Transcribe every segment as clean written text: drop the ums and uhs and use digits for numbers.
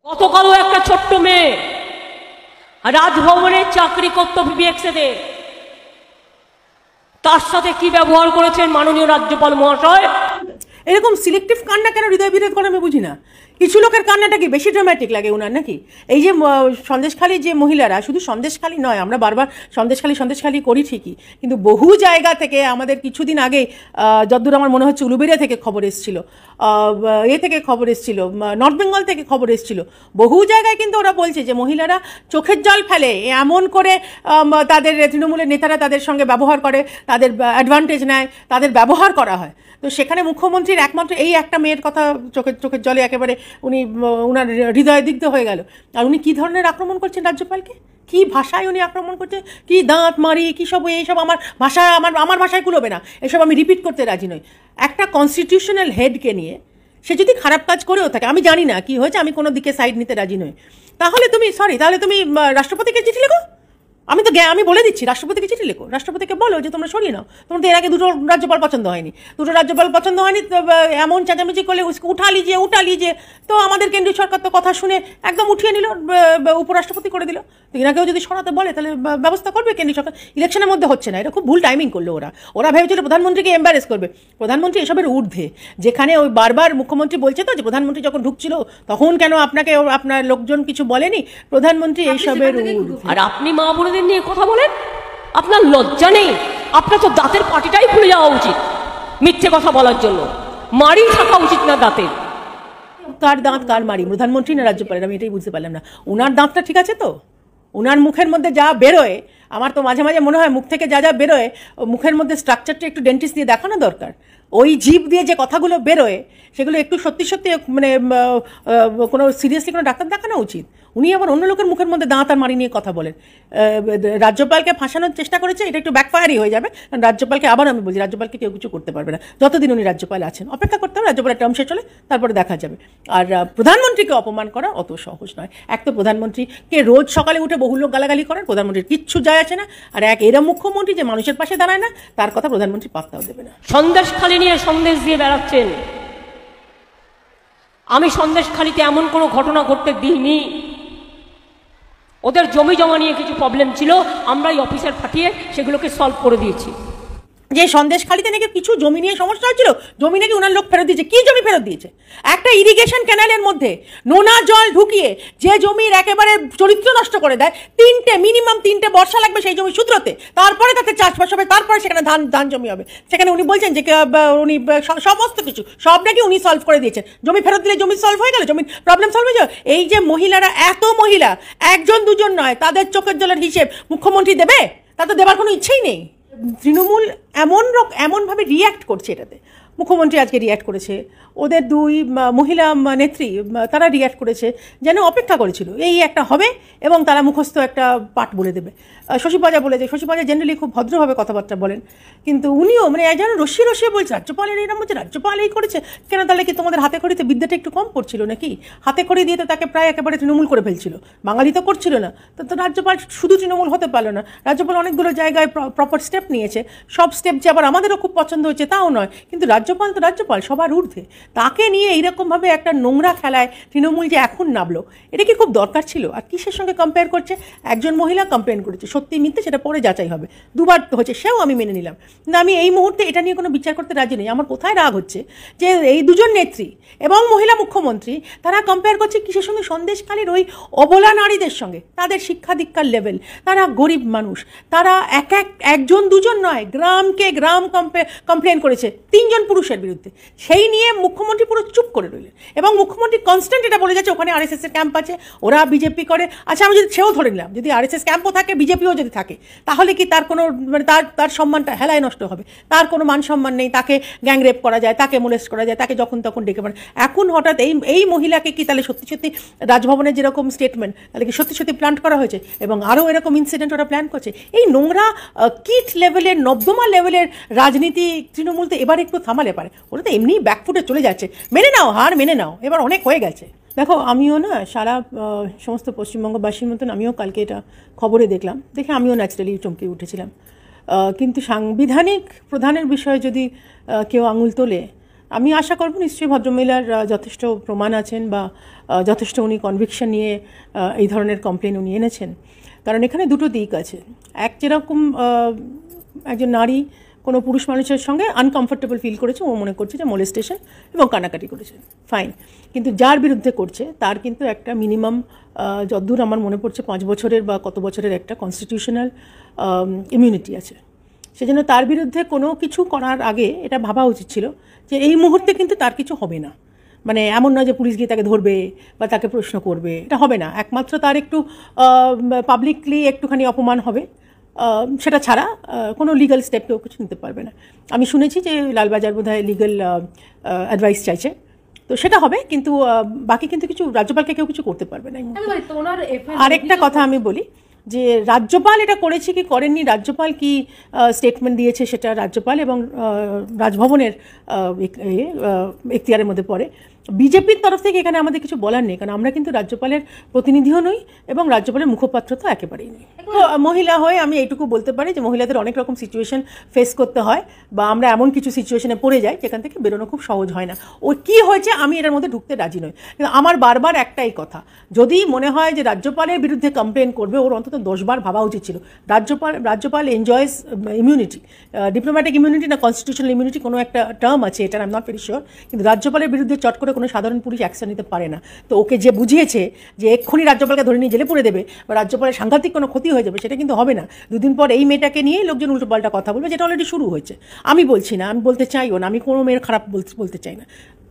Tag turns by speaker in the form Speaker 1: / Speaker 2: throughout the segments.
Speaker 1: গতকালও একটা ছোট্ট মেয়ে রাজভবনে চাকরি করত বিবিএক্সেতে, তার সাথে কি ব্যবহার করেছেন মাননীয় রাজ্যপাল মহাশয়।
Speaker 2: এরকম সিলেক্টিভ কান্না কেন হৃদয় বিরোধ করে আমি বুঝি না। কিছু লোকের কান্নাটা কি বেশি ড্রামাটিক লাগে ওনার নাকি? এই যে সন্দেশখালী যে মহিলারা, শুধু সন্দেশখালী নয়, আমরা বারবার সন্দেশখালী করি ঠিকই, কিন্তু বহু জায়গা থেকে আমাদের কিছুদিন আগে যতদূর আমার মনে হচ্ছে উলুবেড়িয়া থেকে খবর এসেছিল, থেকে খবর এসেছিল, নর্থ বেঙ্গল থেকে খবর এসেছিল, বহু জায়গায় কিন্তু ওরা বলছে যে মহিলারা চোখের জল ফেলে, এমন করে তাদের তৃণমূলের নেতারা তাদের সঙ্গে ব্যবহার করে, তাদের অ্যাডভান্টেজ নেয়, তাদের ব্যবহার করা হয়। তো সেখানে মুখ্যমন্ত্রীর একমাত্র এই একটা মেয়ের কথা চোখের জলে একেবারে উনার হৃদয় দিগ্ধ হয়ে গেল। আর উনি কী ধরনের আক্রমণ করছেন রাজ্যপালকে, কী ভাষায় উনি আক্রমণ করছেন, কি দাঁত মারি, কী সব, এইসব আমার ভাষায় কুলোবে না, এসব আমি রিপিট করতে রাজি নই। একটা কনস্টিটিউশনাল হেডকে নিয়ে সে যদি খারাপ কাজ করেও থাকে, আমি জানি না কি হয়েছে, আমি কোনো দিকে সাইড নিতে রাজি নই, তাহলে তুমি রাষ্ট্রপতিকে চিঠি লেখো। আমি বলে দিচ্ছি, রাষ্ট্রপতিকে চিঠি লেখো, রাষ্ট্রপতিকে বলো যে তোমরা সরিয়ে নাও, তোমাদের এর আগে দুটো রাজ্যপাল পছন্দ হয়নি, এমন চেঁচামেচি করলে উঠা লিজিয়ে, তো আমাদের কেন্দ্রীয় সরকার তো কথা শুনে একদম উঠিয়ে নিল, উপরাষ্ট্রপতি করে দিল। তো এনাকেও যদি সরাতে বলে তাহলে ব্যবস্থা করবে কেন্দ্রীয় সরকার। ইলেকশনের মধ্যে হচ্ছে না, এটা খুব ভুল টাইমিং করলো ওরা ভেবেছিল প্রধানমন্ত্রীকে এম্বারেস করবে। প্রধানমন্ত্রী এসবের ঊর্ধ্বে, যেখানে ওই বারবার মুখ্যমন্ত্রী বলছে তো যে প্রধানমন্ত্রী যখন ঢুকছিল তখন কেন আপনাকে আপনার লোকজন কিছু বলেনি, প্রধানমন্ত্রী এইসবের ঊর্ধ্বে।
Speaker 1: আর আপনি মা বোনেদের নিয়ে কথা বলেন, আপনার লজ্জা নেই? আপনার তো দাঁতের পাটিটাই খুলে যাওয়া উচিত মিথ্যে কথা বলার জন্য, মারি থাকা উচিত না দাঁতের।
Speaker 2: কার দাঁত কার মারি, প্রধানমন্ত্রী না রাজ্যপালের, আমি এটাই বুঝতে পারলাম না। ওনার দাঁতটা ঠিক আছে তো? ওনার মুখের মধ্যে যা বেরোয়, আমার তো মাঝে মাঝে মনে হয় মুখ থেকে যা বেরোয়, মুখের মধ্যে স্ট্রাকচারটা একটু ডেন্টিস্ট দিয়ে দেখানো দরকার। ওই জিভ দিয়ে যে কথাগুলো বেরোয় সেগুলো একটু সত্যি মানে কোনো সিরিয়াসলি কোনো ডাক্তার দেখানো উচিত। উনি আবার অন্য লোকের মুখের মধ্যে দাঁত আর মারি নিয়ে কথা বলেন। রাজ্যপালকে ফাঁসানোর চেষ্টা করেছে, এটা একটু ব্যাকফায়ারই হয়ে যাবে। কারণ রাজ্যপালকে আবার আমি বলছি, রাজ্যপালকে কেউ কিছু করতে পারবে না যতদিন উনি রাজ্যপাল আছেন। অপেক্ষা করতে হবে, রাজ্যপালের টার্ম শেষ হলে তারপরে দেখা যাবে। আর প্রধানমন্ত্রীকে অপমান করা অত সহজ নয়। এক তো প্রধানমন্ত্রীকে রোজ সকালে উঠে বহু লোক গালাগালি করেন, প্রধানমন্ত্রীর কিচ্ছু যায় আসে না। আর এরা মুখ্যমন্ত্রী যে মানুষের পাশে দাঁড়ায় না, তার কথা প্রধানমন্ত্রী পাত্তাও দেবে না।
Speaker 1: সন্দেশখালী নিয়ে সন্দেশ দিয়ে বেড়াচ্ছেন। আমি সন্দেশখালীতে এমন কোনো ঘটনা ঘটতে দিইনি। ওদের জমি জমা নিয়ে কিছু প্রবলেম ছিল, আমরা এই অফিসার পাঠিয়ে সেগুলোকে সলভ করে দিয়েছি।
Speaker 2: যে সন্দেশখালীতে নাকি কিছু জমি নিয়ে সমস্যা হচ্ছিল, জমি নাকি ওনার লোক ফেরত দিয়েছে। কি জমি ফেরত দিয়েছে? একটা ইরিগেশন ক্যানালের মধ্যে নোনা জল ঢুকিয়ে যে জমির একেবারে চরিত্র নষ্ট করে দেয়, মিনিমাম তিনটে বর্ষা লাগবে সেই জমি শুধরোতে, তারপরে তাতে চাষবাস হবে, তারপরে সেখানে ধান জমি হবে। সেখানে উনি বলছেন যে উনি সমস্ত কিছু সব নাকি উনি সলভ করে দিয়েছেন। জমি ফেরত দিলে জমি সলভ হয়ে গেল, জমির প্রবলেম সলভ হয়ে যাবে। এই যে মহিলারা, এত মহিলা, একজন দুজন নয়, তাদের চোখের জলের হিসেব মুখ্যমন্ত্রী দেবে? তা তো দেবার কোনো ইচ্ছেই নেই। তৃণমূল এমনভাবে রিয়্যাক্ট করছে, এটাতে মুখ্যমন্ত্রী আজকে রিয়্যাক্ট করেছে, ওদের দুই মহিলা নেত্রী তারা রিয়্যাক্ট করেছে, যেন অপেক্ষা করেছিল এই একটা হবে এবং তারা মুখস্থ একটা পাঠ বলে দেবে। শশীপাজা বলেছে, শশীপাজা জেনারেলি খুব ভদ্রভাবে কথাবার্তা বলেন, কিন্তু উনিও মানে যেন রসিয়ে বলছে রাজ্যপালের এরকম বলছে, রাজ্যপাল এই করেছে কেন? তাহলে কি তোমাদের হাতে খড়িতে বিদ্যাটা একটু কম পড়ছিল নাকি? হাতে খড়ি দিয়ে তো তাকে প্রায় একেবারে তৃণমূল করে ফেলছিল, বাঙালি তো করছিল না। তো রাজ্যপাল শুধু তৃণমূল হতে পারলো না, রাজ্যপাল অনেকগুলো জায়গায় প্রপার স্টেপ নিয়েছে। সব স্টেপ যে আবার আমাদেরও খুব পছন্দ হয়েছে তাও নয়, কিন্তু রাজ্যপাল তো রাজ্যপাল, সবার ঊর্ধ্বে। তাকে নিয়ে এইরকমভাবে একটা নোংরা খেলায় তৃণমূল যে এখন নামলো, এটা কি খুব দরকার ছিল? আর কিসের সঙ্গে কম্পেয়ার করছে? একজন মহিলা কমপ্লেন করেছে, সত্যি মিথ্যে সেটা পরে যাচাই হবে, দুবার হচ্ছে, সেও আমি মেনে নিলাম। কিন্তু আমি এই মুহূর্তে এটা নিয়ে কোনো বিচার করতে রাজি নেই। আমার কোথায় রাগ হচ্ছে যে এই দুজন নেত্রী এবং মহিলা মুখ্যমন্ত্রী তারা কম্পেয়ার করছে কিসের সঙ্গে? সন্দেশখালীর ওই অবলা নারীদের সঙ্গে। তাদের শিক্ষা দীক্ষার লেভেল, তারা গরিব মানুষ, তারা একজন দুজন নয়, গ্রামকে গ্রাম কমপ্লেন করেছে 3 জন পুরুষের বিরুদ্ধে। সেই নিয়ে মুখ্যমন্ত্রী পুরো চুপ করে রইলেন এবং মুখ্যমন্ত্রী কনস্ট্যান্ট এটা বলে যাচ্ছে ওখানে আরএসএস এর ক্যাম্প আছে, ওরা বিজেপি করে। আচ্ছা, আমি যদি সেও ধরে নিলাম, যদি আরএসএস ক্যাম্পও থাকে, বিজেপিও যদি থাকে, তাহলে কি তার কোনো মানে তার সম্মানটা হেলায় নষ্ট হবে? তার কোনো মান সম্মান নেই, তাকে গ্যাংরেপ করা যায়, তাকে মোলেস্ট করা যায়, তাকে যখন তখন ডেকে পারে। এখন হঠাৎ এই মহিলাকে কি তাহলে সত্যি রাজভবনের যেরকম স্টেটমেন্ট, তাহলে কি সত্যি প্ল্যান করা হয়েছে? এবং আরও এরকম ইনসিডেন্ট ওরা প্ল্যান করছে। এই নোংরা কিট লেভেলের, নর্দমা লেভেলের রাজনীতি তৃণমূল তো এবার একটু থামালে পারে। ওরা তো এমনি ব্যাকফুটে চলে যাচ্ছে। মেনে নাও, হার মেনে নাও, এবার অনেক হয়ে গেছে। দেখো, আমিও না সারা সমস্ত পশ্চিমবঙ্গবাসীর মতন আমিও কালকে এটা খবরে দেখে আমিও ন্যাচারালি চমকে উঠেছিলাম। কিন্তু সাংবিধানিক প্রধানের বিষয়ে যদি কেউ আঙুল তোলে, আমি আশা করব নিশ্চয়ই ভদ্রমহিলার যথেষ্ট প্রমাণ আছেন বা যথেষ্ট উনি কনভিকশন নিয়ে এই ধরনের কমপ্লেন উনি এনেছেন। কারণ এখানে দুটো দিক আছে। এক, যেরকম একজন নারী কোনো পুরুষ মানুষের সঙ্গে আনকমফোর্টেবল ফিল করেছে, ও মনে করছে যে মোলেস্টেশন এবং কানাকাটি করেছে, ফাইন। কিন্তু যার বিরুদ্ধে করছে তার কিন্তু একটা মিনিমাম, যতদূর আমার মনে পড়ছে 5 বছরের বা কত বছরের একটা কনস্টিটিউশনাল ইমিউনিটি আছে। সেজন্য তার বিরুদ্ধে কোনো কিছু করার আগে এটা ভাবা উচিত ছিল যে এই মুহূর্তে কিন্তু তার কিছু হবে না। মানে এমন নয় যে পুলিশ গিয়ে তাকে ধরবে বা তাকে প্রশ্ন করবে, এটা হবে না। একমাত্র তার একটু পাবলিকলি একটুখানি অপমান হবে, সেটা ছাড়া কোনো লিগাল স্টেপ কেউ কিছু নিতে পারবে না। আমি শুনেছি যে লালবাজার বোধহয় লিগাল অ্যাডভাইস চাইছে, তো সেটা হবে। কিন্তু বাকি কিন্তু কিছু রাজ্যপালকে কেউ কিছু করতে পারবে না। আরেকটা কথা আমি বলি যে রাজ্যপাল এটা করেছে কি করেননি, রাজ্যপাল কি স্টেটমেন্ট দিয়েছে সেটা রাজ্যপাল এবং রাজভবনের এখতিয়ারের মধ্যে পড়ে। বিজেপির তরফ থেকে এখানে আমাদের কিছু বলার নেই, কারণ আমরা কিন্তু রাজ্যপালের প্রতিনিধিও নই এবং রাজ্যপালের মুখপাত্র তো একেবারেই নেই। মহিলা হয়ে আমি এইটুকু বলতে পারি যে মহিলাদের অনেক রকম সিচুয়েশন ফেস করতে হয়, বা আমরা এমন কিছু সিচুয়েশনে পড়ে যাই যেখান থেকে বেরোনো খুব সহজ হয় না। ও কি হয়েছে আমি এটার মধ্যে ঢুকতে রাজি নই, কিন্তু আমার বারবার একটাই কথা, যদি মনে হয় যে রাজ্যপালের বিরুদ্ধে কমপ্লেন করবে, ওর অন্তত 10 বার ভাবা উচিত ছিল। রাজ্যপাল এনজয়স ইমিউনিটি, ডিপ্লোম্যাটিক ইমিউনিটি না কনস্টিটিউশনাল ইমিউনিটি, কোনো একটা টার্ম আছে, এটা I am not very sure. কিন্তু রাজ্যপালের বিরুদ্ধে চট করে কোনো সাধারণ পুলিশ অ্যাকশন নিতে পারে না। তো ওকে যে বুঝিয়েছে যে এক্ষুনি রাজ্যপালকে ধরে নিয়ে জেলে পুরে দেবে বা রাজ্যপালের সাংঘাতিক কোনো ক্ষতি হয়ে যাবে, সেটা কিন্তু হবে না। 2 দিন পর এই মেয়েটাকে নিয়ে লোকজন উল্টোপাল্টা কথা বলবে, যেটা অলরেডি শুরু হয়েছে। আমি বলছি না, আমি বলতে চাইও না, আমি কোনো মেয়ের খারাপ বলতে চাই না।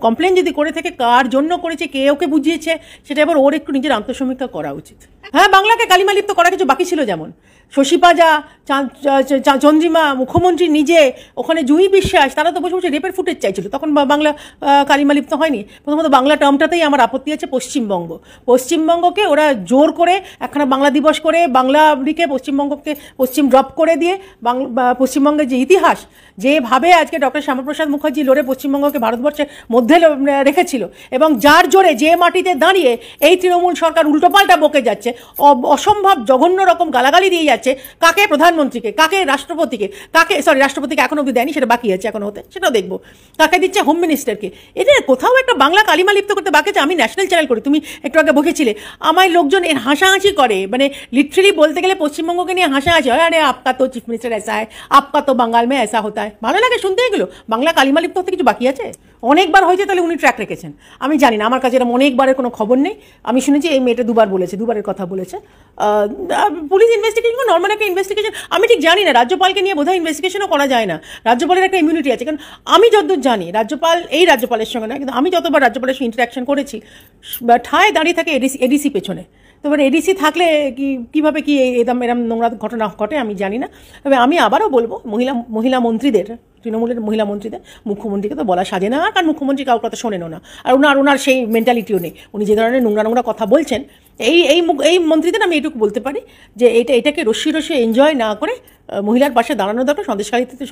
Speaker 2: কমপ্লেন যদি করে থেকে কার জন্য করেছে, কে ওকে বুঝিয়েছে, সেটা এবার ওর একটু নিজের আত্মসমীক্ষা করা উচিত। হ্যাঁ, বাংলাকে কালিমালিপ্ত করা কিছু বাকি ছিল, যেমন শশী পাজা, চন্দ্রিমা, মুখ্যমন্ত্রী নিজে, ওখানে জুঁই বিশ্বাস, তারা তো বসে বসে রেপের ফুটেজ চাইছিল, তখন বাংলা কালিমালিপ্ত হয়নি। প্রথমত বাংলা টার্মটাতেই আমার আপত্তি আছে, পশ্চিমবঙ্গকে ওরা জোর করে একখানা বাংলা দিবস করে বাংলা লিখে পশ্চিমবঙ্গকে পশ্চিম ড্রপ করে দিয়ে পশ্চিমবঙ্গের যে ইতিহাস, যেভাবে আজকে ডক্টর শ্যামাপ্রসাদ মুখার্জি লড়ে পশ্চিমবঙ্গকে ভারতবর্ষের মধ্যে রেখেছিল, এবং যার জোরে যে মাটিতে দাঁড়িয়ে এই তৃণমূল সরকার উল্টোপাল্টা বকে যাচ্ছে, অসম্ভব জঘন্য রকম গালাগালি দিয়ে যাচ্ছে, কাকে প্রধানমন্ত্রীকে, কাকে রাষ্ট্রপতিকে, রাষ্ট্রপতিকে এখনো অব্দি দেয়নি, সেটা বাকি আছে এখন হতে, সেটাও দেখবো, কাকে দিচ্ছে হোম মিনিস্টারকে। এটা কোথাও একটা বাংলা কালিমালিপ্ত করতে বাকি আছে। আমি ন্যাশনাল চ্যানেল করি, তুমি একটু আগে বকেছিলে, আমায় লোকজন এর হাসাহাসি করে, মানে লিটারেলি বলতে গেলে পশ্চিমবঙ্গকে নিয়ে হাসাহাসি হয়, আরে আপকা তো চিফ মিনিস্টার এসা হয়, আপকা তো বাঙ্গাল মে এসা হতা হয়। ভালো লাগে শুনতে এগুলো। বাংলা কালিমালিপ্ত হতে কিছু বাকি আছে? অনেকবার হয়েছে, তাহলে উনি ট্র্যাক রেখেছেন, আমি জানি না, আমার কাছে এরকম অনেকবারের কোনো খবর নেই। আমি শুনেছি এই মেয়েটা 2 বার বলেছে, 2 বারের কথা বলেছে। পুলিশ ইনভেস্টিগেশন, নর্মাল একটা ইনভেস্টিগেশন, আমি ঠিক জানি না, রাজ্যপালকে নিয়ে বোধহয় ইনভেস্টিগেশনও করা যায় না। রাজ্যপালের একটা ইমিউনিটি আছে, কারণ আমি যতদূর জানি রাজ্যপালের সঙ্গে না, কিন্তু আমি যতবার রাজ্যপালের সঙ্গে ইন্টারাকশন করেছি, ঠায় দাঁড়িয়ে থাকে এডিসি পেছনে। তো এবার এডিসি থাকলে কীভাবে কি এরম নোংরা ঘটনা ঘটে আমি জানি না। তবে আমি আবারও বলবো, মহিলা মন্ত্রীদের, তৃণমূলের মহিলা মন্ত্রীদের, মুখ্যমন্ত্রীকে তো বলা সাজে না, কারণ মুখ্যমন্ত্রী কারোর কথা শোনেনও না, আর ওনার সেই মেন্টালিটিও নেই। উনি যে ধরনের নোংরা কথা বলছেন, এই মন্ত্রীদের আমি এইটুকু বলতে পারি যে এটাকে রস্যি এনজয় না করে মহিলার পাশে দাঁড়ানো দরকার।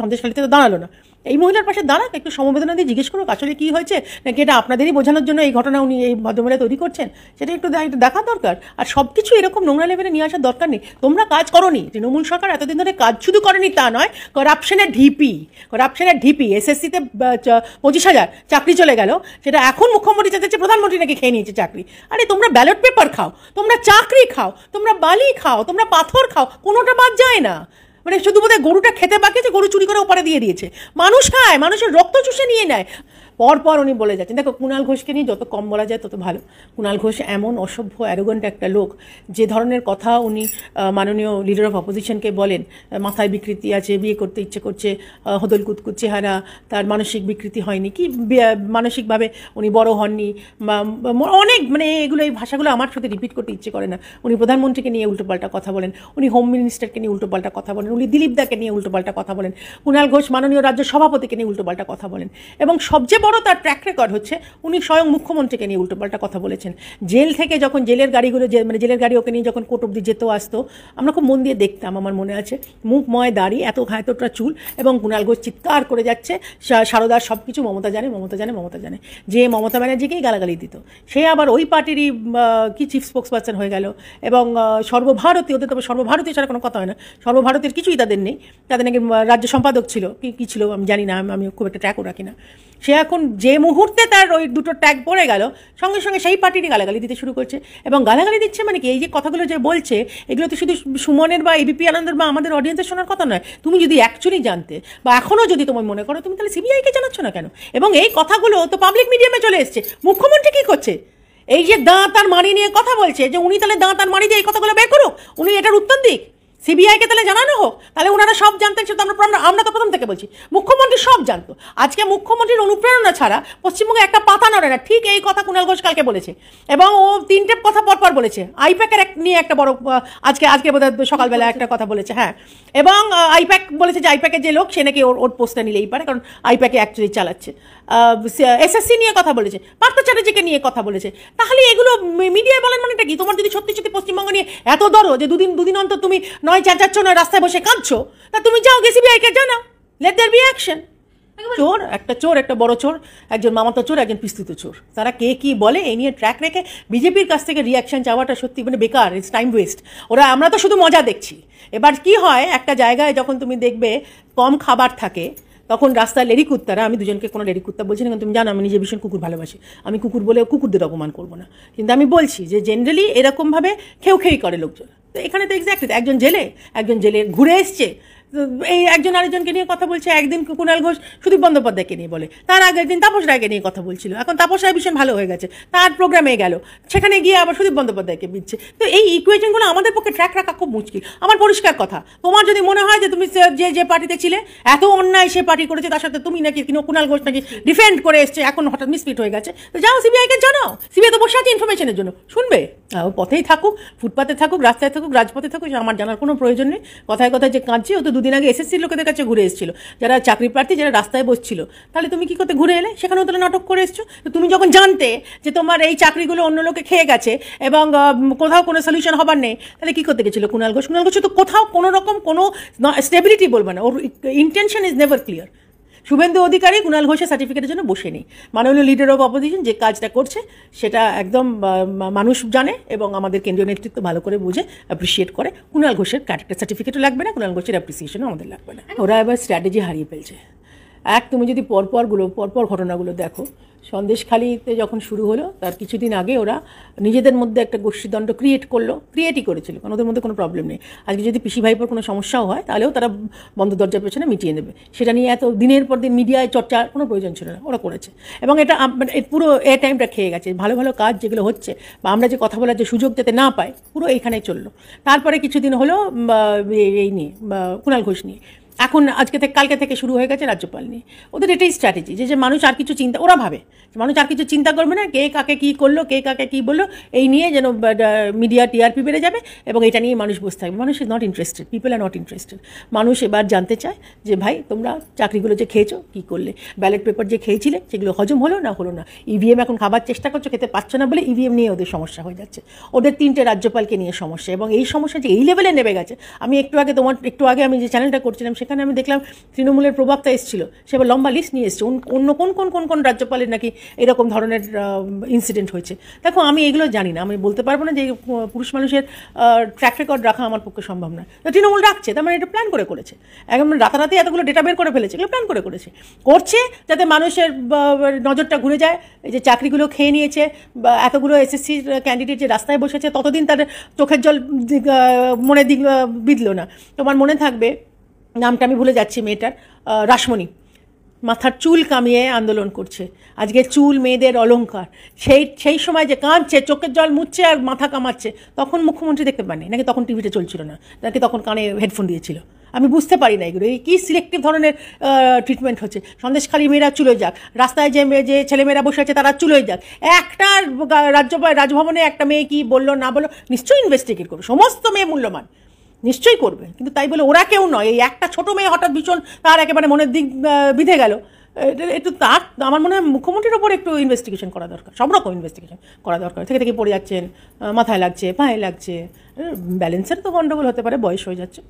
Speaker 2: সন্দেশখালিতে তো দাঁড়ালো না, এই মহিলার পাশে দাঁড়াক, একটু সমবেদনা দিয়ে জিজ্ঞেস করুক আসলে কী হয়েছে, নাকি এটা আপনাদেরই বোঝানোর জন্য এই ঘটনা উনি এই ভদ্রমহিলা তৈরি করছেন, সেটা একটু দেখা দরকার। আর সব কিছু এরকম নোংরা লেভেলে নিয়ে আসার দরকার নেই। তোমরা কাজ করোনি, তৃণমূল সরকার এতদিন ধরে কাজ শুধু করেনি তা নয়, করাপশনের ঢিপি এসএসসিতে 25,000 চাকরি চলে গেল, সেটা এখন মুখ্যমন্ত্রী চাচ্ছে প্রধানমন্ত্রী নাকি খেয়ে নিয়েছে চাকরি। আরে তোমরা ব্যালট পেপার খাও, তোমরা চাকরি খাও, তোমরা বালি খাও, তোমরা পাথর খাও, কোনোটা বাদ যায় না। মানে শুধু বোধহয় গরুটা খেতে বাকি আছে, গরু চুরি করে ওপারে দিয়ে দিয়েছে। মানুষ খায়, মানুষের রক্ত চুষে নিয়ে নেয়। পরপর উনি বলে যাচ্ছেন। দেখো, কুণাল ঘোষকে নিয়ে যত কম বলা যায় তত ভালো। কুণাল ঘোষ এমন অসভ্য অ্যারোগেন্ট একটা লোক, যে ধরনের কথা উনি মাননীয় লিডার অফ অপোজিশনকে বলেন, মাথায় বিকৃতি আছে, বিয়ে করতে ইচ্ছে করছে, হদল কুতকুত চেহারা, তার মানসিক বিকৃতি হয়নি, কি মানসিকভাবে উনি বড় হননি, অনেক মানে এগুলো, এই ভাষাগুলো আমার সাথে রিপিট করতে ইচ্ছে করে না। উনি প্রধানমন্ত্রীকে নিয়ে উল্টোপাল্টা কথা বলেন, উনি হোম মিনিস্টারকে নিয়ে উল্টোপাল্টা কথা বলেন, উনি দিলীপ দাকে নিয়ে উল্টোপাল্টা কথা বলেন, কুণাল ঘোষ মাননীয় রাজ্য সভাপতিকে নিয়ে উল্টোপাল্টা কথা বলেন, এবং সবচেয়ে বড় তার ট্র্যাক রেকর্ড হচ্ছে উনি স্বয়ং মুখ্যমন্ত্রীকে নিয়ে উল্টোপাল্টা কথা বলেছেন। জেল থেকে যখন জেলের গাড়িগুলো, মানে জেলের গাড়ি ওকে নিয়ে যখন কোর্ট অব্দি যেত আসতো, আমরা খুব মন দিয়ে দেখতাম, আমার মনে আছে, মুখময় দাড়ি, এতটা চুল, এবং কুণাল ঘোষ চিৎকার করে যাচ্ছে সারদার সব কিছু মমতা জানে, যে মমতা ব্যানার্জিকেই গালাগালি দিত, সে আবার ওই পার্টিরই কি চিফ স্পোক্সপারসন হয়ে গেল, এবং সর্বভারতীয়, ওদের তবে সর্বভারতীয় ছাড়া কোনো কথা হয় না, সর্বভারতের কিছুই তাদের নেই, তাদের নাকি রাজ্য সম্পাদক ছিল, কি ছিল আমি জানি না, আমি খুব একটা ট্র্যাকও রাখি না। সে এখন যখন যে মুহূর্তে তার ওই দুটো ট্যাগ পড়ে গেল, সঙ্গে সঙ্গে সেই পার্টিরই গালাগালি দিতে শুরু করছে। এবং গালাগালি দিচ্ছে মানে কি, এই যে কথাগুলো যে বলছে, এগুলো তো শুধু সুমনের বা এবিপি আনন্দের বা আমাদের অডিয়েন্সের শোনার কথা নয়। তুমি যদি অ্যাকচুয়ালি জানতে বা এখনও যদি তোমার মনে করো, তুমি তাহলে সিবিআইকে জানাচ্ছ না কেন? এবং এই কথাগুলো তো পাবলিক মিডিয়ামে চলে এসছে। মুখ্যমন্ত্রী কী করছে? এই যে দাঁত আর মাড়ি নিয়ে কথা বলছে, যে উনি তাহলে দাঁত আর মাড়ি দিয়ে এই কথাগুলো বের করুক, উনি এটার উত্তর দিক, সিবিআইকে তাহলে জানানো হোক, তাহলে ওনারা সব জানতেন। সেটা আমরা তো প্রথম থেকে বলছি মুখ্যমন্ত্রী সব জানতো। আজকে মুখ্যমন্ত্রীর অনুপ্রেরণা ছাড়া পশ্চিমবঙ্গে একটা পাতা নড়ে না। ঠিক এই কথা কুণাল ঘোষ কালকে বলেছে, এবং ও তিনটে কথা পরপর বলেছে। আইপ্যাকের নিয়ে একটা বড় আজকে বোধহয় সকালবেলা একটা কথা বলেছে, হ্যাঁ। এবং আইপ্যাক বলেছে যে আইপ্যাকের যে লোক সে নাকি ওর পোস্টটা নিলেই পারে, কারণ আইপ্যাকে অ্যাকচুয়ালি চালাচ্ছে। এসএসসি নিয়ে কথা বলেছে, পার্থ চ্যাটার্জিকে নিয়ে কথা বলেছে। তাহলে এগুলো মিডিয়ায় বলেন মানেটা কি? তোমার যদি সত্যি সত্যি পশ্চিমবঙ্গ নিয়ে এত দরো যে দুদিন অন্তর তুমি নয় চেঁচাচ্ছ, নয় রাস্তায় বসে কাঁদছো, তা তুমি যাও গে সিবিআইকে জানাও, লেট দেয়ার বি অ্যাকশন। চোর, একটা বড় চোর, একজন মামাতো চোর, একজন পিস্তুত চোর। তারা কে কি বলে এই নিয়ে ট্র্যাক রেখে বিজেপির কাছ থেকে রিয়াকশন চাওয়াটা সত্যি মানে বেকার, ইটস টাইম ওয়েস্ট। আমরা তো শুধু মজা দেখছি। এবার কি হয়, একটা জায়গায় যখন তুমি দেখবে কম খাবার থাকে, তখন রাস্তায় লেডি কুত্তারা, আমি দুজনকে কোনো লেডি কুত্তা বলছি না, কারণ তুমি জানো আমি নিজে ভীষণ কুকুর ভালোবাসি, আমি কুকুর বলে কুকুরদের অপমান করবো না, কিন্তু আমি বলছি যে জেনারেলি এরকমভাবে খেই করে লোকজন। তো এখানে তো এক্স্যাক্টলি একজন জেলে ঘুরে এসছে, এই একজন আরেকজনকে নিয়ে কথা বলছে। একদিন কুণাল ঘোষ সুদীপ বন্দ্যোপাধ্যায়কে নিয়ে বলে, তার আগের দিন তাপস রায়কে নিয়ে কথা বলছিল। এখন তাপস রায় ভীষণ ভালো হয়ে গেছে, তার প্রোগ্রামে গেল, সেখানে গিয়ে আবার সুদীপ বন্দ্যোপাধ্যায়কে দিচ্ছে। তো এই ইকুয়েশনগুলো আমাদের পক্ষে ট্র্যাক রাখা খুব মুশকিল। আমার পরিষ্কার কথা, তোমার যদি মনে হয় যে তুমি যে পার্টিতে ছিলে এত অন্যায় সে পার্টি করেছে, তার সাথে তুমি নাকি কুণাল ঘোষ নাকি ডিফেন্ড করে এসছে, এখন হঠাৎ মিসফিট হয়ে গেছে, তো যাও সিবিআইকে জানাও। সিবিআই তো বসে আছে ইনফরমেশনের জন্য, শুনবে। ও পথেই থাকুক, ফুটপাতে থাকুক, রাস্তায় থাকুক, রাজপথে থাকুক, আমার জানার কোনো প্রয়োজন নেই। কথায় কথায় যে কাঁদছে, ও তো দুদিন আগে এসএসসির লোকেদের কাছে ঘুরে এসেছিল, যারা চাকরি প্রার্থী, যারা রাস্তায় বসছিল। তাহলে তুমি কি করতে ঘুরে এলে? সেখানেও তাহলে নাটক করে এসছো। তো তুমি যখন জানতে যে তোমার এই চাকরিগুলো অন্য লোকে খেয়ে গেছে এবং কোথাও কোনো সলিউশন হবার নেই, তাহলে কি করতে গেছিল কুণাল ঘোষ? কুণাল ঘোষ তো কোথাও কোনো রকম কোনো স্টেবিলিটি বলবে না, ওর intention is never clear. Suvendu Adhikari Kunal ঘোষের সার্টিফিকেটের জন্য বসে নেই। মাননীয় লিডার অফ অপোজিশন যে কাজটা করছে সেটা একদম মানুষ জানে এবং আমাদের কেন্দ্রীয় নেতৃত্ব ভালো করে বুঝে অ্যাপ্রিসিয়েট করে। কুণাল ঘোষের ক্যারেক্টার সার্টিফিকেটও লাগবে না, কুণাল ঘোষের অ্যাপ্রিসিয়েশনও আমাদের লাগবে না। ওরা এবার স্ট্র্যাটেজি হারিয়ে ফেলছে। তুমি যদি পরপর ঘটনাগুলো দেখো, সন্দেশখালিতে যখন শুরু হলো তার কিছুদিন আগে ওরা নিজেদের মধ্যে একটা গোষ্ঠীদ্বন্দ্ব ক্রিয়েটই করেছিল, কারণ ওদের মধ্যে কোনো প্রবলেম নেই। আজকে যদি পিসি ভাইপোর কোনো সমস্যাও হয়, তাহলেও তারা বন্ধ দরজার পেছনে মিটিয়ে নেবে। সেটা নিয়ে এত দিনের পর দিন মিডিয়ায় চর্চার কোনো প্রয়োজন ছিল না, ওরা করেছে। এবং এটা পুরো টাইমটা খেয়ে গেছে। ভালো ভালো কাজ যেগুলো হচ্ছে বা আমরা যে কথা বলার যে সুযোগ যাতে না পাই, পুরো এইখানেই চললো। তারপরে কিছুদিন হলো এই নিয়ে কুণাল ঘোষ নিয়ে, এখন কালকে থেকে শুরু হয়ে গেছে রাজ্যপাল নিয়ে। ওদের এটাই স্ট্র্যাটেজি যে মানুষ আর কিছু চিন্তা, ওরা ভাবে মানুষ আর কিছু চিন্তা করবে না, কে কাকে কী করলো, কে কাকে কী বললো, এই নিয়ে যেন মিডিয়া টিআরপি বেড়ে যাবে এবং এটা নিয়ে মানুষ বসে থাকবে। মানুষ is not interested, people are not interested. মানুষ এবার জানতে চায় যে ভাই তোমরা চাকরিগুলো যে খেয়েছো কী করলে, ব্যালট পেপার যে খেয়েছিলে সেগুলো হজম হলো না হলো না, ইভিএম এখন খাবার চেষ্টা করছো, খেতে পারছো না বলে ইভিএম নিয়ে ওদের সমস্যা হয়ে যাচ্ছে। ওদের 3টে রাজ্যপালকে নিয়ে সমস্যা, এবং এই সমস্যা যে এই লেভেলে নেমে গেছে। আমি একটু আগে আমি যে চ্যানেলটা করছিলাম সেখানে আমি দেখলাম তৃণমূলের প্রবক্তা এসেছিল, সে আবার লম্বা লিস্ট নিয়ে এসছে অন্য কোন রাজ্যপালের নাকি এরকম ধরনের ইনসিডেন্ট হয়েছে। দেখো আমি এগুলো জানি না, আমি বলতে পারবো না যে পুরুষ মানুষের ট্র্যাক রেকর্ড রাখা আমার পক্ষে সম্ভব নয়। তৃণমূল রাখছে, তার মানে এটা প্ল্যান করে করেছে, একদম রাতারাতি এতগুলো ডেটা বের করে ফেলেছে, এগুলো প্ল্যান করে করছে যাতে মানুষের নজরটা ঘুরে যায়। এই যে চাকরিগুলো খেয়ে নিয়েছে বা এতগুলো এসএসসির ক্যান্ডিডেট যে রাস্তায় বসেছে, ততদিন তাদের চোখের জল মনে বিঁধল না। তোমার মনে থাকবে, নামটা আমি ভুলে যাচ্ছি মেয়েটার, রাসমণি, মাথার চুল কামিয়ে আন্দোলন করছে। আজকে চুল মেয়েদের অলংকার, সেই সময় যে কাঁদছে, চোখের জল মুছছে আর মাথা কামাচ্ছে, তখন মুখ্যমন্ত্রী দেখতে পাননি নাকি তখন টিভিতে চলছিল না, নাকি তখন কানে হেডফোন দিয়েছিল? আমি বুঝতে পারি না এগুলো, এই কী সিলেক্টিভ ধরনের ট্রিটমেন্ট হচ্ছে। সন্দেশখালী মেয়েরা চুলোয় যাক, রাস্তায় যে ছেলেমেয়েরা বসে আছে তারা চুলোয় যাক, একটা রাজভবনে একটা মেয়ে কী বললো না বললো নিশ্চয়ই ইনভেস্টিগেট করবে, সমস্ত মেয়ে মূল্যবান নিশ্চয়ই করবে, কিন্তু তাই বলে ওরা কেউ নয়। এই একটা ছোটো মেয়ে হঠাৎ ভীষণ তার একেবারে মনের দিক বিধে গেল, একটু তার আমার মনে হয় মুখ্যমন্ত্রীর ওপর একটু ইনভেস্টিগেশন করা দরকার, সব রকম ইনভেস্টিগেশন করা দরকার। থেকে পড়ে যাচ্ছেন, মাথায় লাগছে, পায়ে লাগছে, ব্যালেন্সের তো গন্ডগোল হতে পারে, বয়স হয়ে যাচ্ছে।